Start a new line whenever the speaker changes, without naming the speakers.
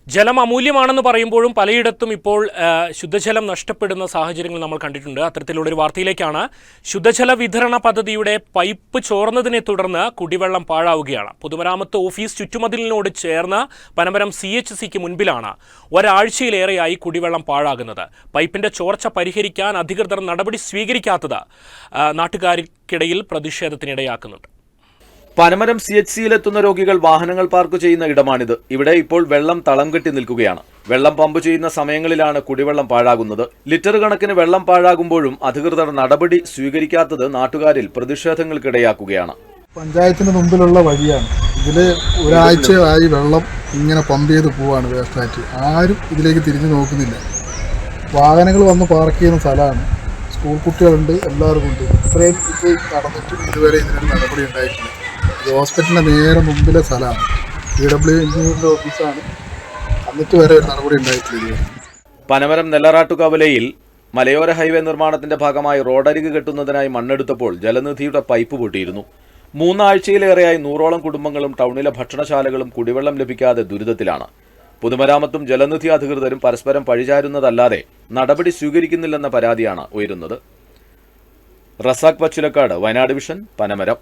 ജലം അമൂല്യമാണെന്ന് പറയുമ്പോഴും പലയിടത്തും ഇപ്പോൾ ശുദ്ധജലം നഷ്ടപ്പെടുന്ന സാഹചര്യങ്ങൾ നമ്മൾ കണ്ടിട്ടുണ്ട്. അത്തരത്തിലുള്ളൊരു വാർത്തയിലേക്കാണ്. ശുദ്ധജല വിതരണ പദ്ധതിയുടെ പൈപ്പ് ചോർന്നതിനെ തുടർന്ന് കുടിവെള്ളം പാഴാവുകയാണ്. പൊതുമരാമത്ത് ഓഫീസ് ചുറ്റുമതിലിനോട് ചേർന്ന് പനമരം CHCക്ക് മുൻപിലാണ് ഒരാഴ്ചയിലേറെയായി കുടിവെള്ളം പാഴാകുന്നത്. പൈപ്പിന്റെ ചോർച്ച പരിഹരിക്കാൻ അധികൃതർ നടപടി സ്വീകരിക്കാത്തത് നാട്ടുകാർക്കിടയിൽ പ്രതിഷേധത്തിനിടയാക്കുന്നുണ്ട്.
പനമരം CHCയിലെത്തുന്ന രോഗികൾ വാഹനങ്ങൾ പാർക്ക് ചെയ്യുന്ന ഇടമാണിത്. ഇവിടെ ഇപ്പോൾ വെള്ളം തളം കെട്ടി നിൽക്കുകയാണ്. വെള്ളം പമ്പ് ചെയ്യുന്ന സമയങ്ങളിലാണ് കുടിവെള്ളം പാഴാകുന്നത്. ലിറ്റർ കണക്കിന് വെള്ളം പാഴാകുമ്പോഴും അധികൃതർ നടപടി സ്വീകരിക്കാത്തത് നാട്ടുകാരിൽ പ്രതിഷേധങ്ങൾക്കിടയാക്കുകയാണ്.
പഞ്ചായത്തിന് മുമ്പിലുള്ള വഴിയാണ്. ഇതില് ഒരാഴ്ചയായി വെള്ളം ഇങ്ങനെ പമ്പ് ചെയ്ത് പോവാണ് വേസ്റ്റായിട്ട്. ആരും ഇതിലേക്ക് തിരിഞ്ഞു നോക്കുന്നില്ല. വാഹനങ്ങൾ വന്ന് പാർക്ക് ചെയ്യുന്ന സ്ഥലമാണ്. സ്കൂൾ കുട്ടികളുണ്ട്, എല്ലാവർക്കും ഉണ്ട്. ഇത്രയും ഇത് നടന്നിട്ടും ഇതുവരെ ഇതിനൊരു നടപടി ഉണ്ടായിട്ടില്ല. ഹോസ്പിറ്റലിന്റെ നേരെ മുമ്പിലെ സ്ഥലമാണ്. PW എഞ്ചിനീയറിന്റെ ഓഫീസാണ്. എന്നിട്ട് വരെ ഒരു നടപടി ഉണ്ടായിട്ടില്ല.
പനമരം നെല്ലറാട്ടുകവലയിൽ മലയോര ഹൈവേ നിർമ്മാണത്തിന്റെ ഭാഗമായി റോഡരിക് കെട്ടുന്നതിനായി മണ്ണെടുത്തപ്പോൾ ജലനിധിയുടെ പൈപ്പ് പൊട്ടിയിരുന്നു. 3 ആഴ്ചയിലേറെയായി 100ഓളം കുടുംബങ്ങളും ടൗണിലെ ഭക്ഷണശാലകളും കുടിവെള്ളം ലഭിക്കാതെ ദുരിതത്തിലാണ്. പൊതുമരാമത്തും ജലനിധി അധികൃതരും പരസ്പരം പഴിചാരുന്നതല്ലാതെ നടപടി സ്വീകരിക്കുന്നില്ലെന്ന പരാതിയാണ് ഉയരുന്നത്. റസാഖ് പച്ചിലക്കാട്, വയനാട് വിഷൻ, പനമരം.